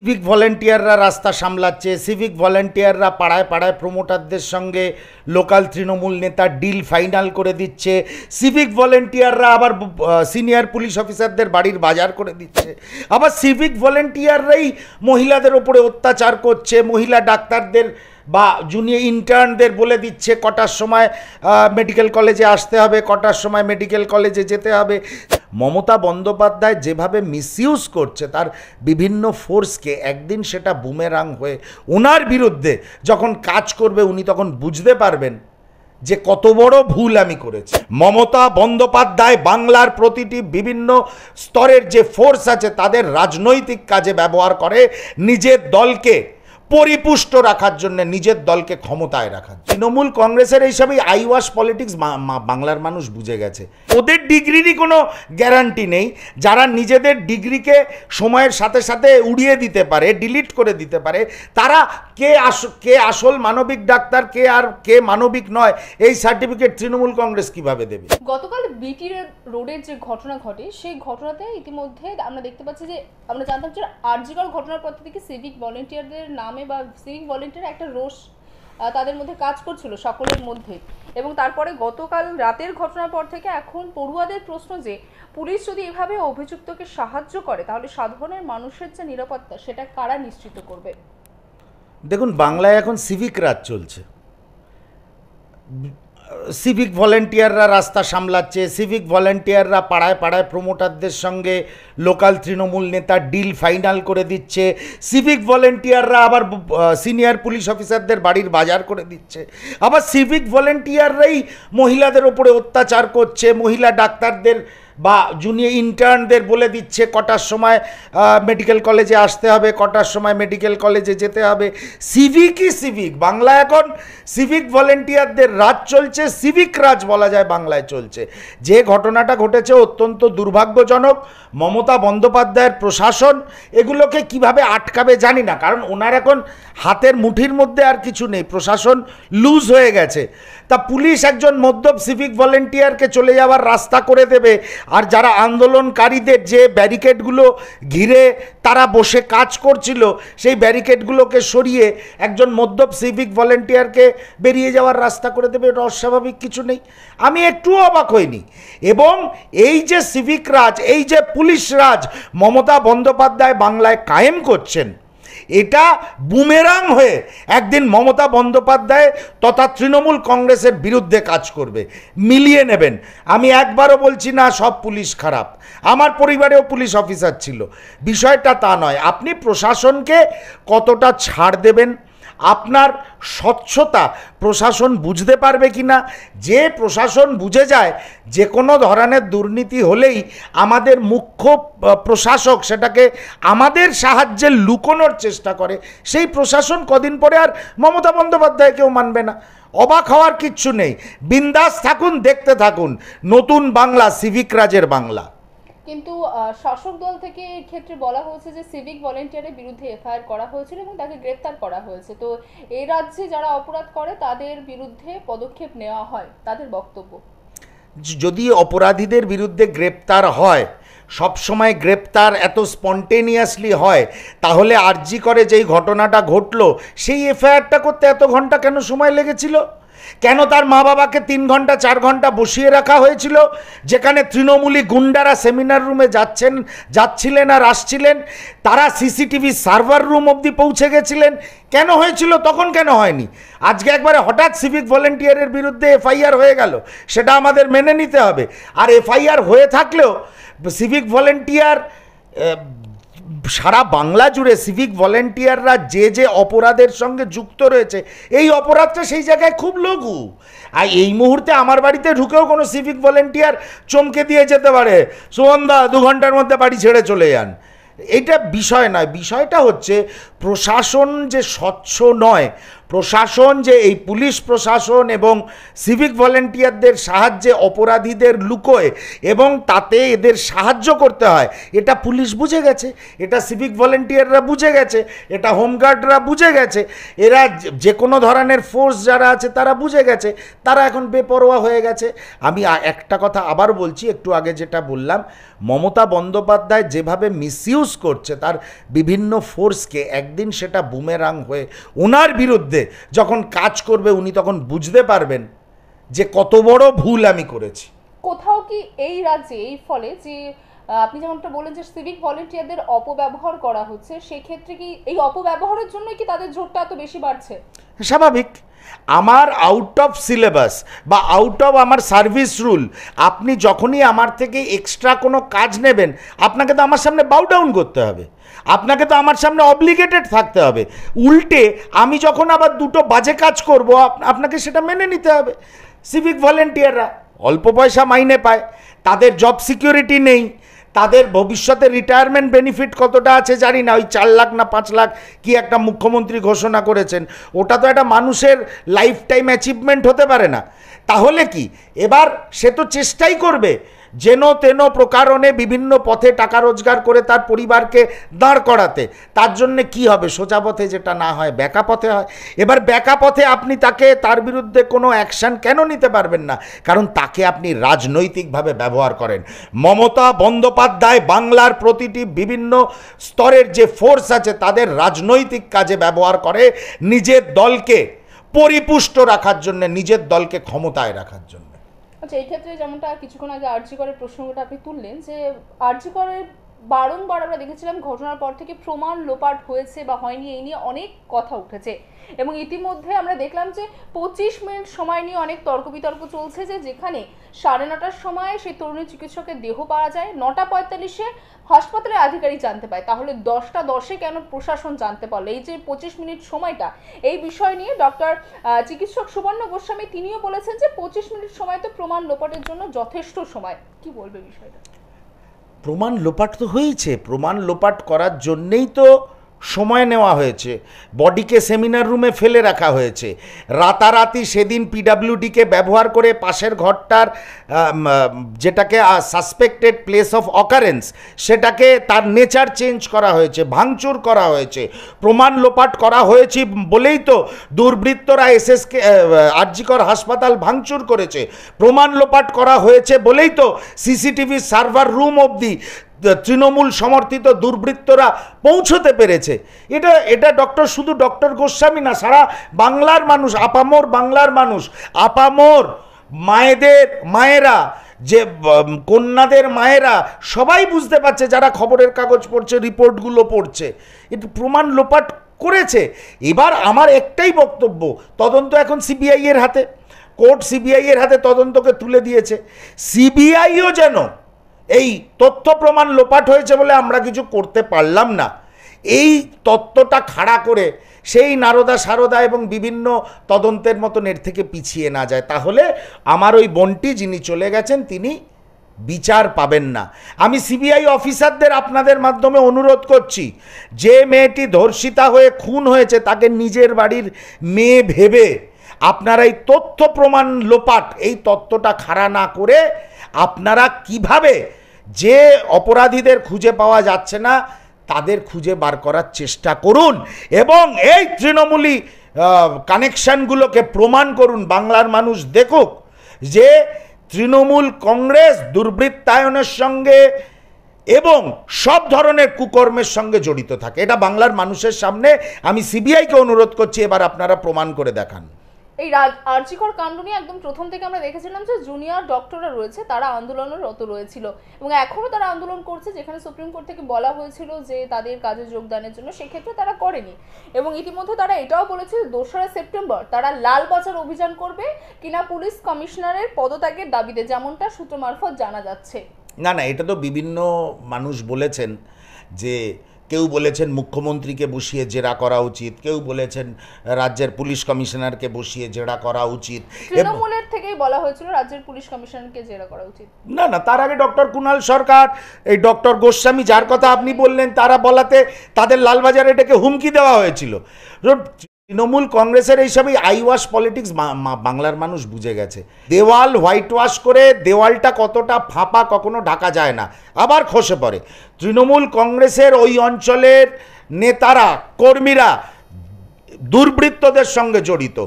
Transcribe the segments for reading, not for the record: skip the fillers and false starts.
Civic ভলেন্টিয়াররা রাস্তা সামলাচ্ছে, civic ভলেন্টিয়াররা পাড়ায় পাড়ায় প্রমোটারদের সঙ্গে লোকাল তৃণমূল নেতা ডিল ফাইনাল করে দিচ্ছে, সিভিক ভলেন্টিয়াররা আবার সিনিয়র পুলিশ অফিসারদের বাড়ির বাজার করে দিচ্ছে, আবার সিভিক ভলেন্টিয়াররাই মহিলাদের ওপরে অত্যাচার করছে, মহিলা ডাক্তারদের বা জুনিয়র ইন্টার্নদের বলে দিচ্ছে কটার সময় মেডিকেল কলেজে আসতে হবে, কটার সময় মেডিকেল কলেজে যেতে হবে। মমতা বন্দ্যোপাধ্যায় যেভাবে মিসইউজ করছে তার বিভিন্ন ফোর্সকে, একদিন সেটা বুমেরাং হয়ে ওনার বিরুদ্ধে যখন কাজ করবে উনি তখন বুঝতে পারবেন যে কত বড় ভুল আমি করেছি। মমতা বন্দ্যোপাধ্যায় বাংলার প্রতিটি বিভিন্ন স্তরের যে ফোর্স আছে তাদের রাজনৈতিক কাজে ব্যবহার করে, নিজের দলকে পরিপুষ্ট রাখার জন্য, নিজের দলকে ক্ষমতায় রাখার। তৃণমূল কংগ্রেসের এইসবই আইওয়াশ পলিটিক্স বাংলার মানুষ বুঝে গেছে। ওদের ডিগ্রিরই কোনো গ্যারান্টি নেই। যারা নিজেদের ডিগ্রিকে সময়ের সাথে সাথে উড়িয়ে দিতে পারে, ডিলিট করে দিতে পারে, তারা কে আসল মানবিক ডাক্তার, কে মানবিক নয়, এই সার্টিফিকেট তৃণমূল কংগ্রেস কিভাবে দেবে? গতকাল বিটি রোডের যে ঘটনা ঘটে সেই ঘটনাতে ইতিমধ্যে আমরা দেখতে পাচ্ছি যে আমরা জানতাম যে আরজিকর ঘটনার পর থেকে সিভিক ভলেন্টিয়ারদের নামে বা সিভিক ভলেন্টিয়ার একটা রোষ তাদের মধ্যে কাজ করছিল সকলের মধ্যে, এবং তারপরে গতকাল রাতের ঘটনার পর থেকে এখন পড়ুয়াদের প্রশ্ন যে পুলিশ যদি এভাবে অভিযুক্তকে সাহায্য করে তাহলে সাধারণ মানুষের যে নিরাপত্তা সেটা কারা নিশ্চিত করবে? দেখুন, বাংলায় এখন সিভিক রাজ চলছে। সিভিক ভলেন্টিয়াররা রাস্তা সামলাচ্ছে, সিভিক ভলেন্টিয়াররা পাড়ায় পাড়ায় প্রমোটারদের সঙ্গে লোকাল তৃণমূল নেতা ডিল ফাইনাল করে দিচ্ছে, সিভিক ভলেন্টিয়াররা আবার সিনিয়র পুলিশ অফিসারদের বাড়ির বাজার করে দিচ্ছে, আবার সিভিক ভলেন্টিয়াররাই মহিলাদের ওপরে অত্যাচার করছে, মহিলা ডাক্তারদের বা জুনিয়র ইন্টার্নদের বলে দিচ্ছে কটার সময় মেডিকেল কলেজে আসতে হবে, কটার সময় মেডিকেল কলেজে যেতে হবে। সিভিকই সিভিক, বাংলা এখন সিভিক ভলেন্টিয়ারদের রাজ চলছে, সিভিক রাজ বলা যায় বাংলায় চলছে। যে ঘটনাটা ঘটেছে অত্যন্ত দুর্ভাগ্যজনক। মমতা বন্দ্যোপাধ্যায়ের প্রশাসন এগুলোকে কিভাবে আটকাবে জানি না, কারণ ওনার এখন হাতের মুঠির মধ্যে আর কিছু নেই, প্রশাসন লুজ হয়ে গেছে। তা পুলিশ একজন মদ্যপ সিভিক ভলেন্টিয়ারকে চলে যাওয়ার রাস্তা করে দেবে, আর যারা আন্দোলনকারীদের যে ব্যারিকেডগুলো ঘিরে তারা বসে কাজ করছিল সেই ব্যারিকেডগুলোকে সরিয়ে একজন মদ্যপ সিভিক ভলেন্টিয়ারকে বেরিয়ে যাওয়ার রাস্তা করে দেবে, এটা অস্বাভাবিক কিছু নেই। আমি একটুও অবাক হইনি। এবং এই যে সিভিক রাজ, এই যে পুলিশ রাজ মমতা বন্দ্যোপাধ্যায় বাংলায় কায়েম করছেন, এটা বুমেরাং হয়ে একদিন মমতা বন্দ্যোপাধ্যায় তথা তৃণমূল কংগ্রেসের বিরুদ্ধে কাজ করবে। মিলিয়ে নেবেন। আমি একবারও বলছি না সব পুলিশ খারাপ, আমার পরিবারেও পুলিশ অফিসার ছিল, বিষয়টা তা নয়। আপনি প্রশাসনকে কতটা ছাড় দেবেন, আপনার স্বচ্ছতা প্রশাসন বুঝতে পারবে কি না? যে প্রশাসন বুঝে যায় যে কোনো ধরনের দুর্নীতি হলেই আমাদের মুখ্য প্রশাসক সেটাকে আমাদের সাহায্যে লুকোনোর চেষ্টা করে, সেই প্রশাসন কদিন পরে আর মমতা বন্দ্যোপাধ্যায়কেও মানবে না। অবাক হওয়ার কিচ্ছু নেই, বিন্দাস থাকুন, দেখতে থাকুন নতুন বাংলা, সিভিক রাজের বাংলা। কিন্তু শাসক দল থেকে এর ক্ষেত্রে বলা হয়েছে যে সিভিক ভলেন্টিয়ারের বিরুদ্ধে এফআইআর করা হয়েছিল এবং তাকে গ্রেপ্তার করা হয়েছে। তো এই রাজ্যে যারা অপরাধ করে তাদের বিরুদ্ধে পদক্ষেপ নেওয়া হয়, তাদের বক্তব্য। যদি অপরাধীদের বিরুদ্ধে গ্রেপ্তার হয়, সবসময় গ্রেপ্তার এত স্পন্টেনিয়াসলি হয়, তাহলে আরজি করে যেই ঘটনাটা ঘটলো সেই এফআইআরটা করতে এত ঘন্টা কেন সময় লেগেছিল? কেন তার মা বাবাকে 3 ঘন্টা 4 ঘন্টা বসিয়ে রাখা হয়েছিল? যেখানে তৃণমূলী গুন্ডারা সেমিনার রুমে যাচ্ছিলেন আর আসছিলেন, তারা সিসিটিভি সার্ভার রুম অবধি পৌঁছে গেছিলেন। কেন হয়েছিল তখন, কেন হয়নি? আজকে একবারে হঠাৎ সিভিক ভলেন্টিয়ারের বিরুদ্ধে এফআইআর হয়ে গেল, সেটা আমাদের মেনে নিতে হবে। আর এফআইআর হয়ে থাকলেও সিভিক ভলেন্টিয়ার সারা বাংলা জুড়ে সিভিক ভলেন্টিয়াররা যে অপরাধের সঙ্গে যুক্ত রয়েছে, এই অপরাধটা সেই জায়গায় খুব লঘু। আর এই মুহূর্তে আমার বাড়িতে ঢুকেও কোনো সিভিক ভলেন্টিয়ার চমকে দিয়ে যেতে পারে, সুমনদা 2 ঘন্টার মধ্যে বাড়ি ছেড়ে চলে যান। এটা বিষয় নয়, বিষয়টা হচ্ছে প্রশাসন যে স্বচ্ছ নয়, প্রশাসন যে এই পুলিশ প্রশাসন এবং সিভিক ভলেন্টিয়ারদের সাহায্যে অপরাধীদের লুকোয় এবং তাতে এদের সাহায্য করতে হয়, এটা পুলিশ বুঝে গেছে, এটা সিভিক ভলেন্টিয়াররা বুঝে গেছে, এটা হোমগার্ডরা বুঝে গেছে, এরা যে কোনো ধরনের ফোর্স যারা আছে তারা বুঝে গেছে, তারা এখন বেপরোয়া হয়ে গেছে। আমি একটা কথা আবার বলছি, একটু আগে যেটা বললাম, মমতা বন্দ্যোপাধ্যায় যেভাবে মিসইউজ করছে তার বিভিন্ন ফোর্সকে, একদিন সেটা বুমেরাং হয়ে ওনার বিরুদ্ধে যখন কাজ করবে উনি তখন বুঝতে পারবেন যে কত বড় ভুল আমি করেছি। কোথাও কি এই রাজ্যে এই ফলে যে আপনি যেমনটা বলেন যে সিভিক ভলেন্টিয়ারদের অপব্যবহার করা হচ্ছে, সেক্ষেত্রে কি এই অপব্যবহারের জন্যই কি তাদের জোরটা এত বেশি বাড়ছে? স্বাভাবিক। আমার আউট অফ সিলেবাস বা আউট অফ আমার সার্ভিস রুল, আপনি যখনই আমার থেকে এক্সট্রা কোনো কাজ নেবেন আপনাকে তো আমার সামনে বাউ ডাউন করতে হবে, আপনাকে তো আমার সামনে অব্লিগেটেড থাকতে হবে। উল্টে আমি যখন আবার দুটো বাজে কাজ করব আপনাকে সেটা মেনে নিতে হবে। সিভিক ভলেন্টিয়াররা অল্প পয়সা মাইনে পায়, তাদের জব সিকিউরিটি নেই, তাদের ভবিষ্যতে রিটায়ারমেন্ট বেনিফিট কতটা আছে জানি না, ওই 4 লাখ না 5 লাখ কি একটা মুখ্যমন্ত্রী ঘোষণা করেছেন, ওটা তো একটা মানুষের লাইফ টাইম অ্যাচিভমেন্ট হতে পারে না। তাহলে কি এবার সে তো চেষ্টাই করবে যেন তেন প্রকারণে বিভিন্ন পথে টাকা রোজগার করে তার পরিবারকে দাঁড় করাতে। তার জন্যে কি হবে, সোজা পথে যেটা না হয় ব্যাকা পথে হয়। এবার ব্যাকা পথে আপনি তার বিরুদ্ধে কোনো অ্যাকশান কেন নিতে পারবেন না? কারণ তাকে আপনি রাজনৈতিকভাবে ব্যবহার করেন। মমতা বন্দ্যোপাধ্যায় বাংলার প্রতিটি বিভিন্ন স্তরের যে ফোর্স আছে তাদের রাজনৈতিক কাজে ব্যবহার করে, নিজের দলকে পরিপুষ্ট রাখার জন্য, নিজের দলকে ক্ষমতায় রাখার জন্য। আচ্ছা, এই ক্ষেত্রে যেমনটা কিছুক্ষণ আগে আরজি করের প্রসঙ্গটা আপনি তুললেন, যে আরজি করের বারংবার আমরা দেখেছিলাম ঘটনার পর থেকে প্রমাণ লোপাট হয়েছে বা হয়নি এই নিয়ে অনেক কথা উঠেছে, এবং ইতিমধ্যে আমরা দেখলাম যে 25 মিনিট সময় নিয়ে অনেক তর্ক বিতর্ক চলছে, যে যেখানে 9:30টার সময় সেই তরুণী চিকিৎসকের দেহ পাওয়া যায়, 9:45-এ হাসপাতালের আধিকারিক জানতে পায়, তাহলে 10:10-এ কেন প্রশাসন জানতে পারলো? এই যে 25 মিনিট সময়টা, এই বিষয় নিয়ে চিকিৎসক সুবর্ণ গোস্বামী তিনিও বলেছেন যে 25 মিনিট সময় তো প্রমাণ লোপাটের জন্য যথেষ্ট সময়। কি বলবে বিষয়টা? প্রমাণ লোপাট তো হয়েছে, প্রমাণ লোপাট করার জন্যেই তো সময় নেওয়া হয়েছে, বডিকে সেমিনার রুমে ফেলে রাখা হয়েছে, রাতারাতি সেদিন পিডাব্লিউডিকে ব্যবহার করে পাশের ঘরটার যেটাকে সাসপেক্টেড প্লেস অফ অকারেন্স সেটাকে তার নেচার চেঞ্জ করা হয়েছে, ভাঙচুর করা হয়েছে, প্রমাণ লোপাট করা হয়েছে বলেই তো দুর্বৃত্তরা এসএসকে আরজি কর হাসপাতাল ভাঙচুর করেছে, প্রমাণ লোপাট করা হয়েছে বলেই তো সিসিটিভি সার্ভার রুম অবধি তৃণমূল সমর্থিত দুর্বৃত্তরা পৌঁছতে পেরেছে। এটা শুধু ডক্টর গোস্বামী না, সারা বাংলার মানুষ, আপামর বাংলার মানুষ, আপামর মায়েরা, যে কন্যাদের মায়েরা সবাই বুঝতে পারছে, যারা খবরের কাগজ পড়ছে, রিপোর্টগুলো পড়ছে, এটা প্রমাণ লোপাট করেছে। এবার আমার একটাই বক্তব্য, তদন্ত এখন সিবিআই এর হাতে, কোর্ট সিবিআই এর হাতে তদন্তকে তুলে দিয়েছে। সিবিআইও যেন এই তথ্য প্রমাণ লোপাট হয়েছে বলে আমরা কিছু করতে পারলাম না, এই তত্ত্বটা খাড়া করে সেই নারদা সারদা এবং বিভিন্ন তদন্তের মতন এর থেকে পিছিয়ে না যায়, তাহলে আমার ওই বোনটি যিনি চলে গেছেন তিনি বিচার পাবেন না। আমি সিবিআই অফিসারদের আপনাদের মাধ্যমে অনুরোধ করছি, যে মেয়েটি ধর্ষিতা হয়ে খুন হয়েছে তাকে নিজের বাড়ির মেয়ে ভেবে আপনারা এই তথ্য প্রমাণ লোপাট, এই তত্ত্বটা খাড়া না করে আপনারা কিভাবে যে অপরাধীদের খুঁজে পাওয়া যাচ্ছে না তাদের খুঁজে বার করার চেষ্টা করুন, এবং এই তৃণমূলী কানেকশানগুলোকে প্রমাণ করুন। বাংলার মানুষ দেখুক যে তৃণমূল কংগ্রেস দুর্বৃত্তায়নের সঙ্গে এবং সব ধরনের কুকর্মের সঙ্গে জড়িত থাকে। এটা বাংলার মানুষের সামনে আমি সিবিআইকে অনুরোধ করছি, এবার আপনারা প্রমাণ করে দেখান। এই আরজি কর কাণ্ড নিয়ে একদম প্রথম থেকে আমরা দেখেছিলাম যে জুনিয়র ডক্টররা রয়েছে তারা আন্দোলনরত রয়েছিল, এবং এখনও তারা আন্দোলন করছে, যেখানে সুপ্রিম কোর্ট থেকে বলা হয়েছিল যে তাদের কাজে যোগদানের জন্য, সেক্ষেত্রে তারা করেনি। এবং ইতিমধ্যে তারা এটাও বলেছে 2রা সেপ্টেম্বর তারা লালবাজার অভিযান করবে কিনা পুলিশ কমিশনারের পদত্যাগের দাবিতে, যেমনটা সূত্র মারফত জানা যাচ্ছে। না, এটা তো বিভিন্ন মানুষ বলেছেন, যে কেউ বলেছেন মুখ্যমন্ত্রীকে বসিয়ে জেরা করা উচিত, কেউ বলেছেন রাজ্যের পুলিশ কমিশনারকে বসিয়ে জেরা করা উচিত। তৃণমূলের থেকেই বলা হয়েছিল রাজ্যের পুলিশ কমিশনারকে জেরা করা উচিত। না, তার আগে ডক্টর কুণাল সরকার, এই ডক্টর গোস্বামী যার কথা আপনি বললেন, তারা বলাতে তাদের লালবাজারে এটাকে হুমকি দেওয়া হয়েছিল। তৃণমূল কংগ্রেসের এইসবই আইওয়াশ পলিটিক্স বাংলার মানুষ বুঝে গেছে। দেওয়াল হোয়াইট ওয়াশ করে দেওয়ালটা কতটা ফাঁপা কখনো ঢাকা যায় না, আবার খসে পড়ে। তৃণমূল কংগ্রেসের ওই অঞ্চলের নেতারা কর্মীরা দুর্বৃত্তদের সঙ্গে জড়িত।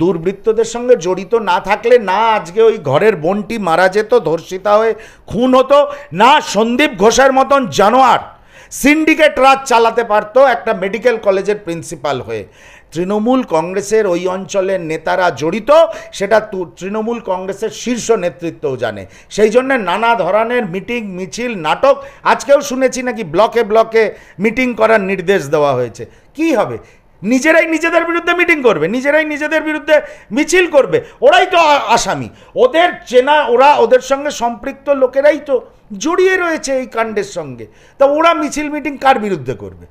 দুর্বৃত্তদের সঙ্গে জড়িত না থাকলে না আজকে ওই ঘরের বোনটি মারা যেত, ধর্ষিতা হয়ে খুন হতো, না সন্দীপ ঘোষের মতন জানোয়ার সিন্ডিকেট রাজ চালাতে পারতো একটা মেডিকেল কলেজের প্রিন্সিপাল হয়ে। তৃণমূল কংগ্রেসের ওই অঞ্চলের নেতারা জড়িত, সেটা তৃণমূল কংগ্রেসের শীর্ষ নেতৃত্বও জানে। সেই জন্য নানা ধরনের মিটিং মিছিল নাটক, আজকেও শুনেছি নাকি ব্লকে ব্লকে মিটিং করার নির্দেশ দেওয়া হয়েছে। কি হবে? নিজেরাই নিজেদের বিরুদ্ধে মিটিং করবে, নিজেরাই নিজেদের বিরুদ্ধে মিছিল করবে। ওরাই তো আসামি, ওদের চেনা, ওরা ওদের সঙ্গে সম্পৃক্ত লোকেরাই তো জড়িয়ে রয়েছে এই কাণ্ডের সঙ্গে। তা ওরা মিছিল মিটিং কার বিরুদ্ধে করবে?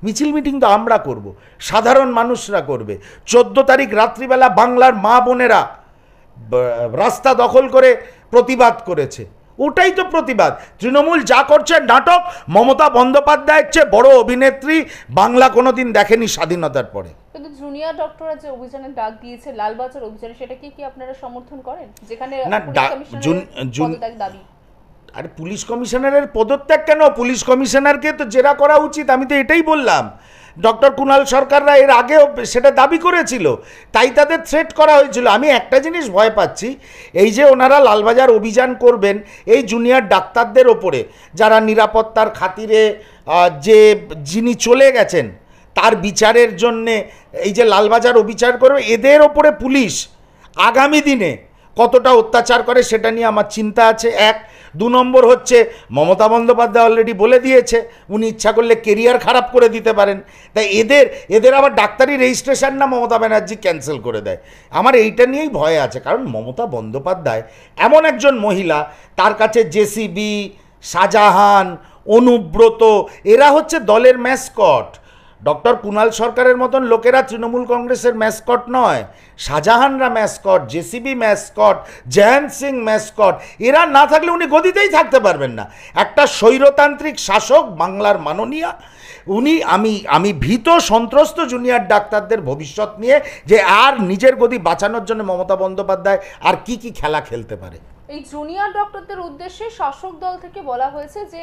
মিছিল মিটিং তো আমরা করব, সাধারণ মানুষরা করবে। 14 তারিখ রাত্রিবেলা বাংলার মা বোনেরা রাস্তা দখল করে প্রতিবাদ করেছে, ওটাই তো প্রতিবাদ। তৃণমূল যা করছে নাটক। মমতা বন্দ্যোপাধ্যায়ের চেয়ে বড় অভিনেত্রী বাংলা কোনোদিন দেখেনি স্বাধীনতার পরে। কিন্তু জুনিয়র ডক্টররা যে অভিযানের ডাক দিয়েছে লালবাজার অভিযানে, সেটা কি আপনারা সমর্থন করেন? যেখানে দাবি, আরে পুলিশ কমিশনারের পদত্যাগ কেন? পুলিশ কমিশনারকে তো জেরা করা উচিত। আমি তো এটাই বললাম। ডক্টর কুণাল সরকাররা এর আগেও সেটা দাবি করেছিল, তাই তাদের থ্রেট করা হয়েছিল। আমি একটা জিনিস ভয় পাচ্ছি, এই যে ওনারা লালবাজার অভিযান করবেন এই জুনিয়র ডাক্তারদের ওপরে, যারা নিরাপত্তার খাতিরে যিনি চলে গেছেন তার বিচারের জন্যে এই যে লালবাজার অভিযান করবে, এদের ওপরে পুলিশ আগামী দিনে কতটা অত্যাচার করে সেটা নিয়ে আমার চিন্তা আছে। 1, 2 নম্বর হচ্ছে মমতা বন্দ্যোপাধ্যায় অলরেডি বলে দিয়েছে উনি ইচ্ছা করলে কেরিয়ার খারাপ করে দিতে পারেন। তাই এদের আবার ডাক্তারি রেজিস্ট্রেশন না মমতা ব্যানার্জি ক্যান্সেল করে দেয়। আমার এইটা নিয়েই ভয় আছে, কারণ মমতা বন্দ্যোপাধ্যায় এমন একজন মহিলা, তার কাছে জেসিবি, শাহজাহান, অনুব্রত এরা হচ্ছে দলের ম্যাসকট। ডক্টর কুণাল সরকারের মতন লোকেরা তৃণমূল কংগ্রেসের ম্যাসকট নয়। শাহজাহানরা mascot, JCB mascot, Jayanta Singh mascot. এরা না থাকলে উনি গদিতেই থাকতে পারবেন না। একটা স্বৈরতান্ত্রিক শাসক বাংলার মাননীয়া উনি। আমি ভীত, সন্ত্রস্ত জুনিয়র ডাক্তারদের ভবিষ্যৎ নিয়ে, যে আর নিজের গদি বাঁচানোর জন্য মমতা বন্দ্যোপাধ্যায় আর কি খেলা খেলতে পারে। এই জুনিয়র ডক্টরদের উদ্দেশ্যে শাসক দল থেকে বলা হয়েছে যে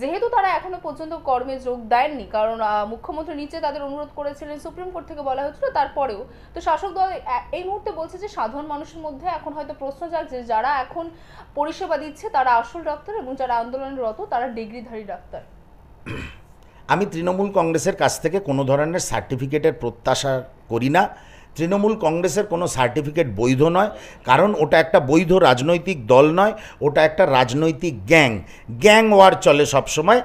যেহেতু তারা এখনো পর্যন্ত কর্মে যোগ দেননি, কারণ মুখ্যমন্ত্রী নিচে তাদের অনুরোধ করেছিলেন, সুপ্রিম কোর্ট থেকে বলা হয়েছিল, তারপরেও তো শাসক দল এই মুহূর্তে বলছে যে সাধারণ মানুষের মধ্যে এখন হয়তো প্রশ্ন জাগছে, যারা এখন পরিষেবা দিচ্ছে তারা আসল ডাক্তার এবং যারা আন্দোলনরত তারা ডিগ্রিধারী ডাক্তার। আমি তৃণমূল কংগ্রেসের কাছ থেকে কোনো ধরনের সার্টিফিকেটের প্রত্যাশা করি না। তৃণমূল কংগ্রেসের কোনো সার্টিফিকেট বৈধ নয়, কারণ ওটা একটা বৈধ রাজনৈতিক দল নয়, ওটা একটা রাজনৈতিক গ্যাং ওয়ার চলে সবসময়।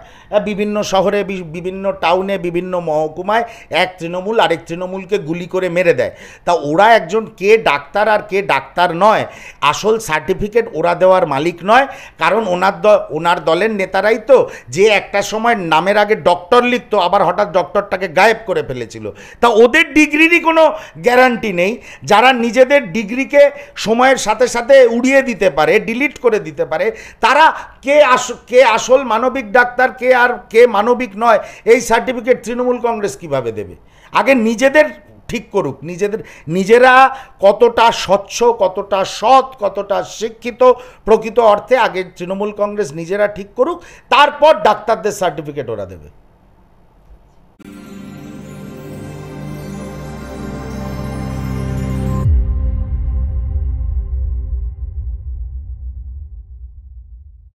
বিভিন্ন শহরে, বিভিন্ন টাউনে, বিভিন্ন মহকুমায় এক তৃণমূল আরেক তৃণমূলকে গুলি করে মেরে দেয়। তা ওরা একজন কে ডাক্তার আর কে ডাক্তার নয়, আসল সার্টিফিকেট ওরা দেওয়ার মালিক নয়। কারণ ওনার দলের নেতারাই তো, যে একটা সময় নামের আগে ডক্টর লিখতো আবার হঠাৎ ডক্টরটাকে গায়েব করে ফেলেছিল। তা ওদের ডিগ্রিরই কোনো গ্যারান্টি নেই। যারা নিজেদের ডিগ্রিকে সময়ের সাথে সাথে উড়িয়ে দিতে পারে, ডিলিট করে দিতে পারে, তারা কে আসল মানবিক ডাক্তার, কে মানবিক নয়, এই সার্টিফিকেট তৃণমূল কংগ্রেস কিভাবে দেবে? আগে নিজেদের ঠিক করুক, নিজেরা কতটা স্বচ্ছ, কতটা সৎ, কতটা শিক্ষিত প্রকৃত অর্থে আগে তৃণমূল কংগ্রেস নিজেরা ঠিক করুক, তারপর ডাক্তারদের সার্টিফিকেট ওরা দেবে।